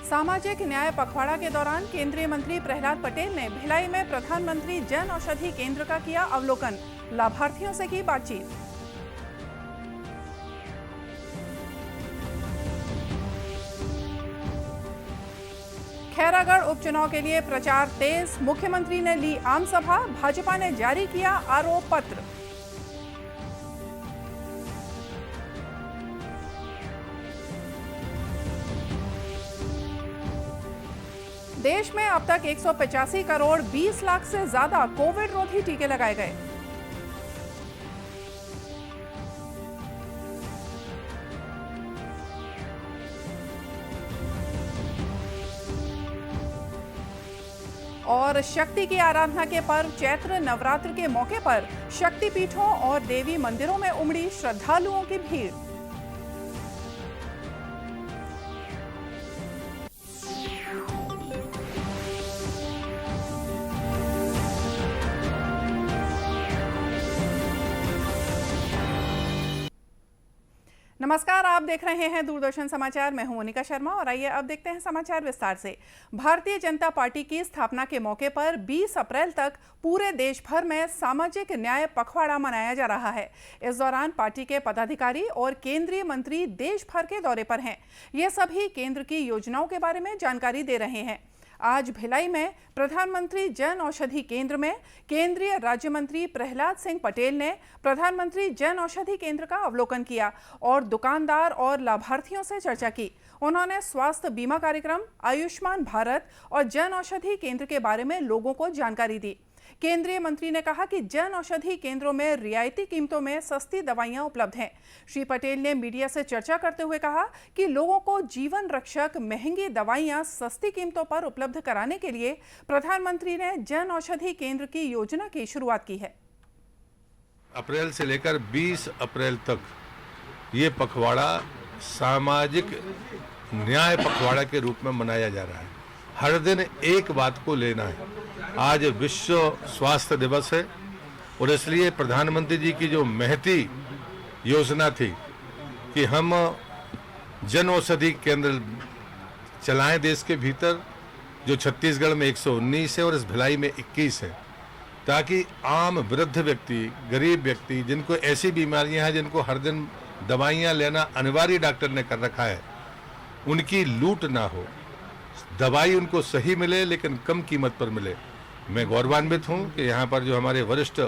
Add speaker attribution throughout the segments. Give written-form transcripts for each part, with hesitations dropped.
Speaker 1: सामाजिक न्याय पखवाड़ा के दौरान केंद्रीय मंत्री प्रहलाद पटेल ने भिलाई में प्रधानमंत्री जन औषधि केंद्र का किया अवलोकन, लाभार्थियों से की बातचीत। खैरागढ़ उपचुनाव के लिए प्रचार तेज, मुख्यमंत्री ने ली आम सभा, भाजपा ने जारी किया आरोप पत्र। देश में अब तक 185 करोड़ 20 लाख से ज्यादा कोविड रोधी टीके लगाए गए। और शक्ति की आराधना के पर्व चैत्र नवरात्र के मौके पर शक्तिपीठों और देवी मंदिरों में उमड़ी श्रद्धालुओं की भीड़। नमस्कार, आप देख रहे हैं दूरदर्शन समाचार। मैं हूं मोनिका शर्मा और आइए अब देखते हैं समाचार विस्तार से। भारतीय जनता पार्टी की स्थापना के मौके पर 20 अप्रैल तक पूरे देश भर में सामाजिक न्याय पखवाड़ा मनाया जा रहा है। इस दौरान पार्टी के पदाधिकारी और केंद्रीय मंत्री देश भर के दौरे पर हैं। ये सभी केंद्र की योजनाओं के बारे में जानकारी दे रहे हैं। आज भिलाई में प्रधानमंत्री जन औषधि केंद्र में केंद्रीय राज्य मंत्री प्रहलाद सिंह पटेल ने प्रधानमंत्री जन औषधि केंद्र का अवलोकन किया और दुकानदार और लाभार्थियों से चर्चा की। उन्होंने स्वास्थ्य बीमा कार्यक्रम, आयुष्मान भारत और जन औषधि केंद्र के बारे में लोगों को जानकारी दी। केंद्रीय मंत्री ने कहा कि जन औषधि केंद्रों में रियायती कीमतों में सस्ती दवाइयां उपलब्ध हैं। श्री पटेल ने मीडिया से चर्चा करते हुए कहा कि लोगों को जीवन रक्षक महंगी दवाइयां सस्ती कीमतों पर उपलब्ध कराने के लिए प्रधानमंत्री ने जन औषधि केंद्र की योजना की शुरुआत की है।
Speaker 2: अप्रैल से लेकर 20 अप्रैल तक ये पखवाड़ा सामाजिक न्याय पखवाड़ा के रूप में मनाया जा रहा है। हर दिन एक बात को लेना है। आज विश्व स्वास्थ्य दिवस है और इसलिए प्रधानमंत्री जी की जो महती योजना थी कि हम जन औषधि केंद्र चलाएं देश के भीतर, जो छत्तीसगढ़ में 119 है और इस भिलाई में 21 है, ताकि आम वृद्ध व्यक्ति, गरीब व्यक्ति जिनको ऐसी बीमारियां हैं जिनको हर दिन दवाइयां लेना अनिवार्य डॉक्टर ने कर रखा है, उनकी लूट ना हो, दवाई उनको सही मिले लेकिन कम कीमत पर मिले। मैं गौरवान्वित हूँ कि यहाँ पर जो हमारे वरिष्ठ,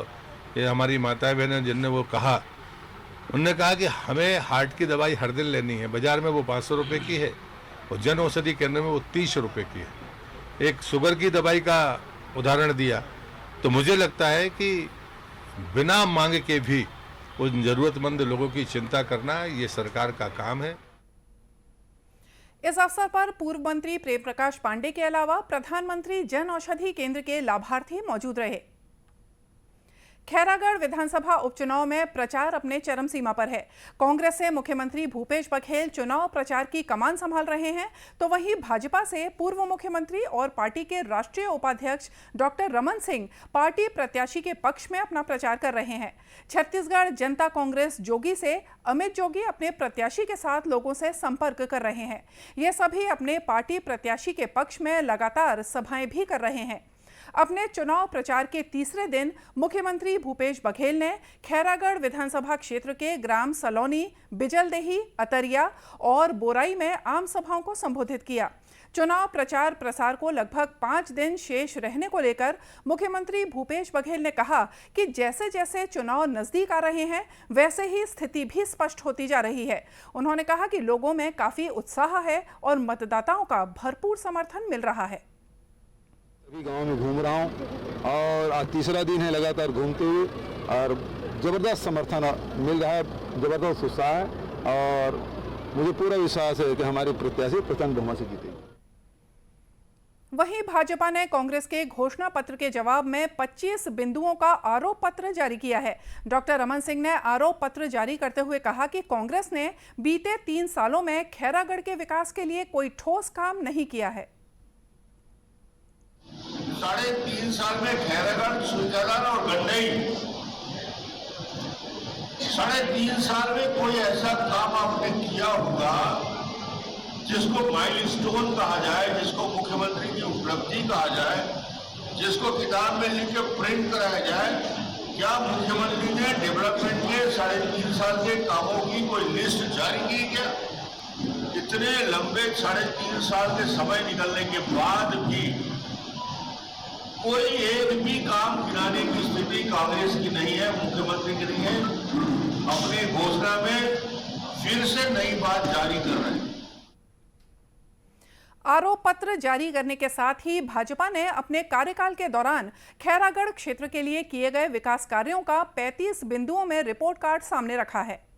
Speaker 2: ये हमारी माताएं बहनें जिनने वो कहा, उन्होंने कहा कि हमें हार्ट की दवाई हर दिन लेनी है। बाजार में वो 500 रुपये की है और जन औषधि केंद्र में वो 30 रुपये की है। एक शुगर की दवाई का उदाहरण दिया। तो मुझे लगता है कि बिना मांग के भी उन जरूरतमंद लोगों की चिंता करना ये सरकार का काम है।
Speaker 1: इस अवसर पर पूर्व मंत्री प्रेम प्रकाश पांडे के अलावा प्रधानमंत्री जन औषधि केंद्र के लाभार्थी मौजूद रहे। खैरागढ़ विधानसभा उपचुनाव में प्रचार अपने चरम सीमा पर है। कांग्रेस से मुख्यमंत्री भूपेश बघेल चुनाव प्रचार की कमान संभाल रहे हैं, तो वहीं भाजपा से पूर्व मुख्यमंत्री और पार्टी के राष्ट्रीय उपाध्यक्ष डॉक्टर रमन सिंह पार्टी प्रत्याशी के पक्ष में अपना प्रचार कर रहे हैं। छत्तीसगढ़ जनता कांग्रेस जोगी से अमित जोगी अपने प्रत्याशी के साथ लोगों से संपर्क कर रहे हैं। ये सभी अपने पार्टी प्रत्याशी के पक्ष में लगातार सभाएं भी कर रहे हैं। अपने चुनाव प्रचार के तीसरे दिन मुख्यमंत्री भूपेश बघेल ने खैरागढ़ विधानसभा क्षेत्र के ग्राम सलौनी, बिजलदेही, अतरिया और बोराई में आम सभाओं को संबोधित किया। चुनाव प्रचार प्रसार को लगभग 5 दिन शेष रहने को लेकर मुख्यमंत्री भूपेश बघेल ने कहा कि जैसे जैसे चुनाव नजदीक आ रहे हैं वैसे ही स्थिति भी स्पष्ट होती जा रही है। उन्होंने कहा कि लोगों में काफी उत्साह है और मतदाताओं का भरपूर समर्थन मिल रहा है।
Speaker 3: अभी गांव में घूम रहा हूं और आज तीसरा दिन है लगातार घूमते हुए और जबरदस्त समर्थन मिल रहा है, जबरदस्त उत्साह है और मुझे पूरा विश्वास है कि हमारे प्रत्याशी प्रचंड बहुमत से जीतेंगे।
Speaker 1: वहीं भाजपा ने कांग्रेस के घोषणा पत्र के जवाब में 25 बिंदुओं का आरोप पत्र जारी किया है। डॉक्टर रमन सिंह ने आरोप पत्र जारी करते हुए कहा कि कांग्रेस ने बीते 3 सालों में खैरागढ़ के विकास के लिए कोई ठोस काम नहीं किया है।
Speaker 4: 3.5 साल में खैरागढ़, सुरजलाल और गंडई 3.5 साल में कोई ऐसा काम आपने किया होगा जिसको माइलस्टोन कहा जाए, जिसको मुख्यमंत्री की उपलब्धि कहा जाए, जिसको किताब में लिख के प्रिंट कराया जाए। क्या मुख्यमंत्री ने डेवलपमेंट के 3.5 साल के कामों की कोई लिस्ट जारी की क्या? इतने लंबे 3.5 साल के समय निकलने के बाद भी कोई एक भी काम गिनाने की स्थिति कांग्रेस की नहीं है, मुख्यमंत्री की नहीं है। अपनी घोषणा में फिर से नई बात जारी कर रहे हैं।
Speaker 1: आरोप पत्र जारी करने के साथ ही भाजपा ने अपने कार्यकाल के दौरान खैरागढ़ क्षेत्र के लिए किए गए विकास कार्यों का 35 बिंदुओं में रिपोर्ट कार्ड सामने रखा है।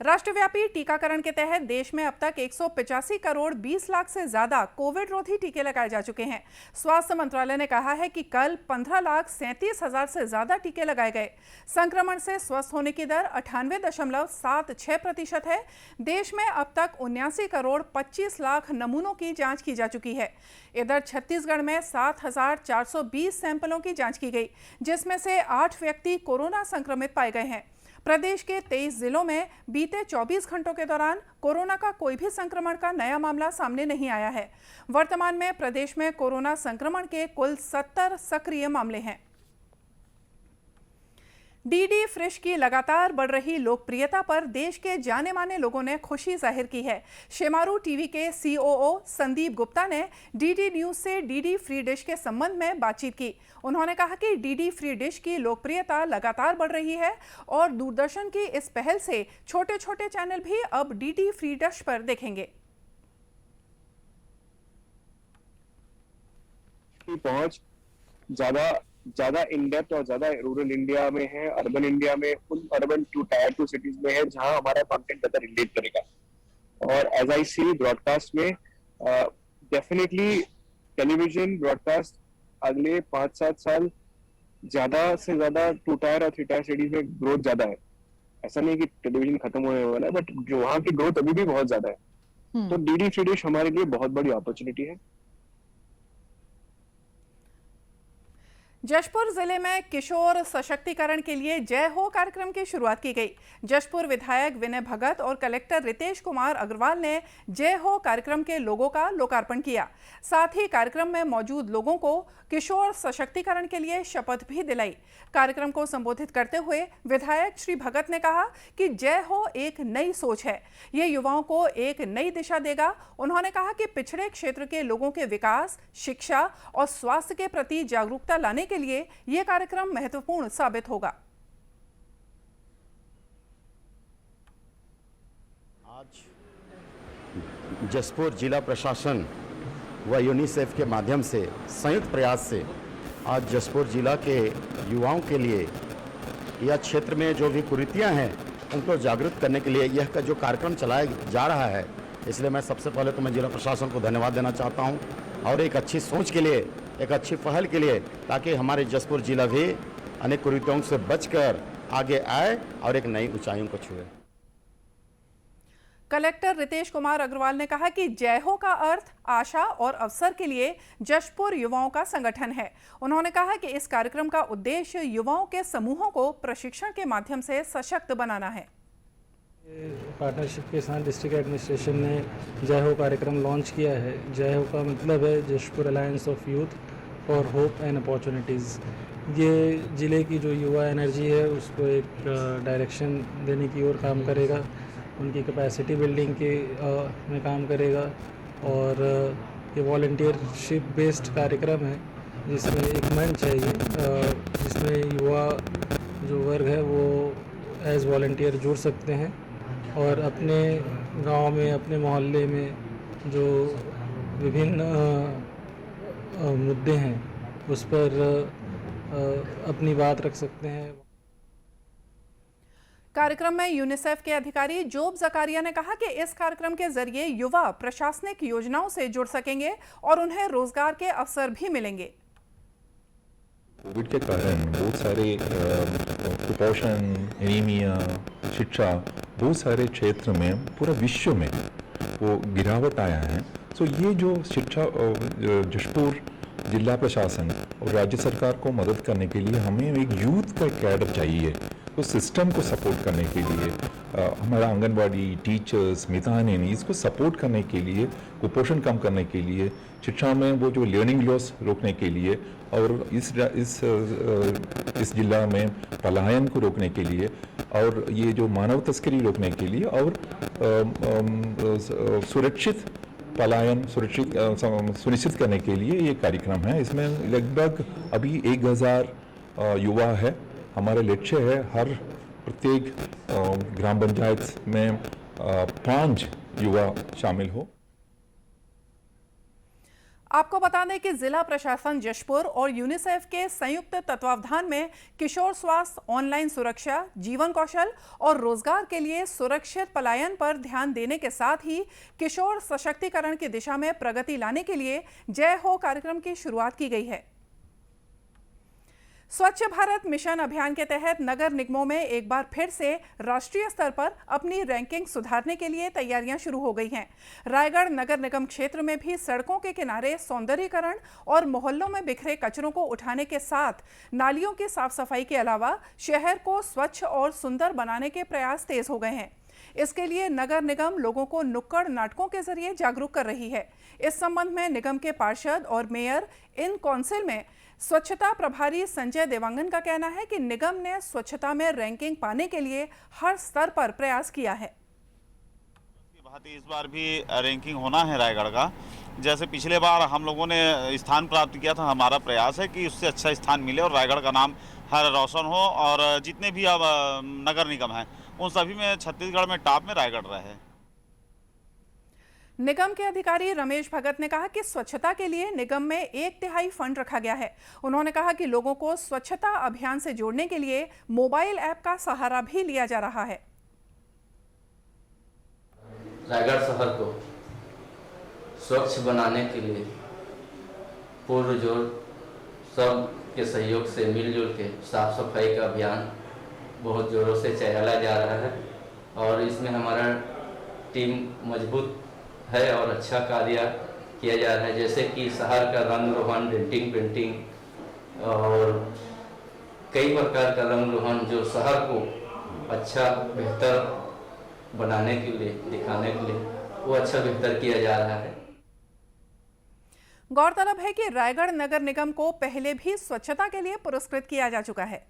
Speaker 1: राष्ट्रव्यापी टीकाकरण के तहत देश में अब तक 185 करोड़ 20 लाख से ज्यादा कोविड रोधी टीके लगाए जा चुके हैं। स्वास्थ्य मंत्रालय ने कहा है कि कल 15,37,000 से ज्यादा टीके लगाए गए। संक्रमण से स्वस्थ होने की दर 98.76% है। देश में अब तक 79 करोड़ 25 लाख नमूनों की जांच की जा चुकी है। इधर छत्तीसगढ़ में 7,420 सैंपलों की जांच की गई, जिसमें से 8 व्यक्ति कोरोना संक्रमित पाए गए हैं। प्रदेश के 23 जिलों में बीते 24 घंटों के दौरान कोरोना का कोई भी संक्रमण का नया मामला सामने नहीं आया है। वर्तमान में प्रदेश में कोरोना संक्रमण के कुल 70 सक्रिय मामले हैं। डीडी फ्रिश की लगातार बढ़ रही लोकप्रियता पर देश के जाने माने लोगों ने खुशी जाहिर की है। शेमारू टीवी के सीओओ संदीप गुप्ता ने डीडी न्यूज से डीडी फ्री डिश के संबंध में बातचीत की। उन्होंने कहा कि डीडी फ्री डिश की लोकप्रियता लगातार बढ़ रही है और दूरदर्शन की इस पहल से छोटे छोटे चैनल भी अब डीडी फ्री डिश पर देखेंगे।
Speaker 5: पहुंच ज्यादा इन डेप्थ और ज्यादा रूरल इंडिया में है, अर्बन इंडिया में, उन अर्बन टायर 2 सिटीज में है जहां हमारा कंटेंट ज्यादा रिलेट करेगा। और एज आई सी ब्रॉडकास्ट में डेफिनेटली टेलीविजन ब्रॉडकास्ट अगले 5-7 साल ज्यादा से ज्यादा 2 टायर और 3 टायर सिटीज में ग्रोथ ज्यादा है। ऐसा नहीं कि टेलीविजन खत्म होने वाला है, बट जो वहां की ग्रोथ अभी भी बहुत ज्यादा है। तो डीडी फ्री डिश हमारे लिए बहुत बड़ी अपॉर्चुनिटी है।
Speaker 1: जशपुर जिले में किशोर सशक्तिकरण के लिए जय हो कार्यक्रम की शुरुआत की गई। जशपुर विधायक विनय भगत और कलेक्टर रितेश कुमार अग्रवाल ने जय हो कार्यक्रम के लोगो का लोकार्पण किया। साथ ही कार्यक्रम में मौजूद लोगों को किशोर सशक्तिकरण के लिए शपथ भी दिलाई। कार्यक्रम को संबोधित करते हुए विधायक श्री भगत ने कहा कि जय हो एक नई सोच है, ये युवाओं को एक नई दिशा देगा। उन्होंने कहा कि पिछड़े क्षेत्र के लोगों के विकास, शिक्षा और स्वास्थ्य के प्रति जागरूकता लाने के लिए यह कार्यक्रम महत्वपूर्ण साबित होगा।
Speaker 6: आज जशपुर जिला प्रशासन व यूनिसेफ के माध्यम से संयुक्त प्रयास से आज जशपुर जिला के युवाओं के लिए यह क्षेत्र में जो भी कुरीतियां हैं उनको जागरूक करने के लिए यह जो कार्यक्रम चलाया जा रहा है, इसलिए मैं सबसे पहले तो मैं जिला प्रशासन को धन्यवाद देना चाहता हूं और एक अच्छी सोच के लिए, एक अच्छी पहल के लिए, ताकि हमारे जशपुर जिला भी अनेक कुरीतियों से बचकर आगे आए और एक नई ऊंचाइयों को छुए।
Speaker 1: कलेक्टर रितेश कुमार अग्रवाल ने कहा कि जय हो का अर्थ आशा और अवसर के लिए जशपुर युवाओं का संगठन है। उन्होंने कहा कि इस कार्यक्रम का उद्देश्य युवाओं के समूहों को प्रशिक्षण के माध्यम से सशक्त बनाना है।
Speaker 7: पार्टनरशिप के साथ डिस्ट्रिक्ट एडमिनिस्ट्रेशन ने जय हो कार्यक्रम लॉन्च किया है। जय हो का मतलब है Jashpur alliance of youth for hope and opportunities. ये ज़िले की जो युवा एनर्जी है उसको एक डायरेक्शन देने की ओर काम करेगा, उनकी कैपेसिटी बिल्डिंग के में काम करेगा। और ये वॉलंटियरशिप बेस्ड कार्यक्रम है जिसमें एक मंच है ये जिसमें युवा जो वर्ग है वो एज वॉलंटियर जुड़ सकते हैं और अपने गांव में, अपने मोहल्ले में जो विभिन्न मुद्दे हैं उस पर अपनी बात रख सकते हैं।
Speaker 1: कार्यक्रम में यूनिसेफ के अधिकारी जोब जकारिया ने कहा कि इस कार्यक्रम के जरिए युवा प्रशासनिक योजनाओं से जुड़ सकेंगे और उन्हें रोजगार के अवसर भी मिलेंगे।
Speaker 8: कोविड के कारण बहुत सारे कुपोषण, एनीमिया, शिक्षा, बहुत सारे क्षेत्र में पूरा विश्व में वो गिरावट आया है। तो ये जो शिक्षा जशपुर जिला प्रशासन और राज्य सरकार को मदद करने के लिए हमें एक यूथ का कैडर चाहिए तो सिस्टम को सपोर्ट करने के लिए हमारा आंगनबाड़ी टीचर्स मितानिन इसको सपोर्ट करने के लिए, कुपोषण कम करने के लिए, शिक्षा में वो जो लर्निंग लॉस रोकने के लिए और इस जिला में पलायन को रोकने के लिए और ये जो मानव तस्करी रोकने के लिए और सुरक्षित पलायन सुनिश्चित करने के लिए ये कार्यक्रम है। इसमें लगभग अभी 1000 युवा है। हमारा लक्ष्य है हर प्रत्येक ग्राम पंचायत में 5 युवा शामिल हो।
Speaker 1: आपको बता दें कि जिला प्रशासन जशपुर और यूनिसेफ के संयुक्त तत्वावधान में किशोर स्वास्थ्य, ऑनलाइन सुरक्षा, जीवन कौशल और रोजगार के लिए सुरक्षित पलायन पर ध्यान देने के साथ ही किशोर सशक्तिकरण की दिशा में प्रगति लाने के लिए जय हो कार्यक्रम की शुरुआत की गई है। स्वच्छ भारत मिशन अभियान के तहत नगर निगमों में एक बार फिर से राष्ट्रीय स्तर पर अपनी रैंकिंग सुधारने के लिए तैयारियां शुरू हो गई हैं। रायगढ़ नगर निगम क्षेत्र में भी सड़कों के किनारे सौंदर्यीकरण और मोहल्लों में बिखरे कचरों को उठाने के साथ नालियों की साफ सफाई के अलावा शहर को स्वच्छ और सुंदर बनाने के प्रयास तेज हो गए हैं। इसके लिए नगर निगम लोगों को नुक्कड़ नाटकों के जरिए जागरूक कर रही है। इस संबंध में निगम के पार्षद और मेयर इन काउंसिल में स्वच्छता प्रभारी संजय देवांगन का कहना है कि निगम ने स्वच्छता में रैंकिंग पाने के लिए हर स्तर पर प्रयास किया है।
Speaker 9: इस बार भी रैंकिंग होना है रायगढ़ का। जैसे पिछले बार हम लोगों ने स्थान प्राप्त किया था, हमारा प्रयास है कि उससे अच्छा स्थान मिले और रायगढ़ का नाम हर रोशन हो और जितने भी अब नगर निगम हैं उन सभी में छत्तीसगढ़ में टॉप में रायगढ़ रहे।
Speaker 1: निगम के अधिकारी रमेश भगत ने कहा कि स्वच्छता के लिए निगम में 1/3 फंड रखा गया है। उन्होंने कहा कि लोगों को स्वच्छता अभियान से जोड़ने के लिए मोबाइल ऐप का सहारा भी लिया जा रहा है।
Speaker 10: रायगढ़ शहर को स्वच्छ बनाने के लिए पुरजोर सब के सहयोग से मिलजुल के साफ सफाई का अभियान बहुत जोरों से चलाया जा रहा है और इसमें हमारा टीम मजबूत है और अच्छा कार्य किया जा रहा है। जैसे कि शहर का रंग रोहन, डेंटिंग, पेंटिंग और कई प्रकार का रंग रोहन जो शहर को अच्छा बेहतर बनाने के लिए, दिखाने के लिए वो अच्छा बेहतर किया जा रहा है।
Speaker 1: गौरतलब है कि रायगढ़ नगर निगम को पहले भी स्वच्छता के लिए पुरस्कृत किया जा चुका है।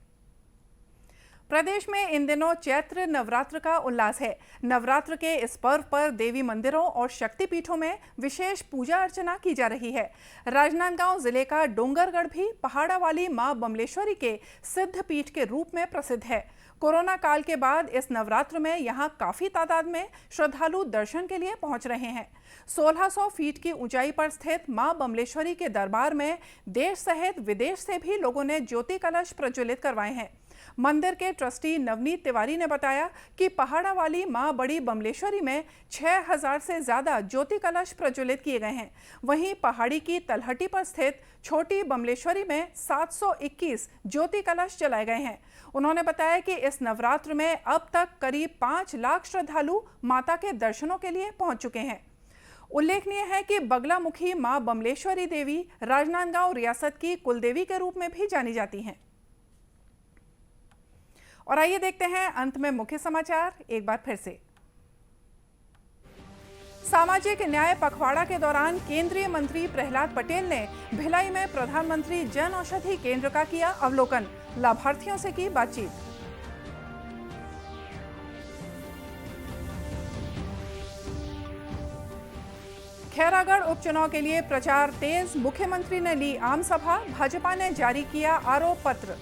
Speaker 1: प्रदेश में इन दिनों चैत्र नवरात्र का उल्लास है। नवरात्र के इस पर्व पर देवी मंदिरों और शक्तिपीठों में विशेष पूजा अर्चना की जा रही है। राजनांदगांव जिले का डोंगरगढ़ भी पहाड़ा वाली मां बमलेश्वरी के सिद्ध पीठ के रूप में प्रसिद्ध है। कोरोना काल के बाद इस नवरात्र में यहां काफी तादाद में श्रद्धालु दर्शन के लिए पहुंच रहे हैं। 1600 फीट की ऊंचाई पर स्थित मां बमलेश्वरी के दरबार में देश सहित विदेश से भी लोगों ने ज्योति कलश प्रज्वलित करवाए हैं। मंदिर के ट्रस्टी नवनीत तिवारी ने बताया कि पहाड़ा वाली मां बड़ी बमलेश्वरी में 6000 से ज्यादा ज्योति कलश प्रज्वलित किए गए हैं। वहीं पहाड़ी की तलहटी पर स्थित छोटी बमलेश्वरी में 721 ज्योति कलश जलाए गए हैं। उन्होंने बताया कि इस नवरात्र में अब तक करीब 5 लाख श्रद्धालु माता के दर्शनों के लिए पहुंच चुके हैं। उल्लेखनीय है कि बगलामुखी मां बमलेश्वरी देवी राजनांदगांव रियासत की कुलदेवी के रूप में भी जानी जाती हैं। और आइए देखते हैं अंत में मुख्य समाचार एक बार फिर से। सामाजिक न्याय पखवाड़ा के दौरान केंद्रीय मंत्री प्रहलाद पटेल ने भिलाई में प्रधानमंत्री जन औषधि केंद्र का किया अवलोकन, लाभार्थियों से की बातचीत। खैरागढ़ उपचुनाव के लिए प्रचार तेज, मुख्यमंत्री ने ली आम सभा, भाजपा ने जारी किया आरोप पत्र।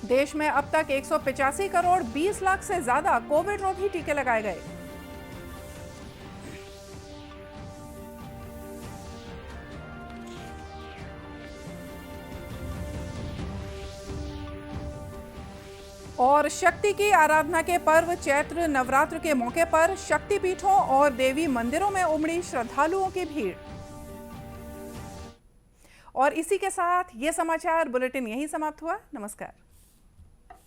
Speaker 1: देश में अब तक 185 करोड़ 20 लाख से ज्यादा कोविड रोधी टीके लगाए गए। और शक्ति की आराधना के पर्व चैत्र नवरात्र के मौके पर शक्तिपीठों और देवी मंदिरों में उमड़ी श्रद्धालुओं की भीड़। और इसी के साथ ये समाचार बुलेटिन यहीं समाप्त हुआ। नमस्कार।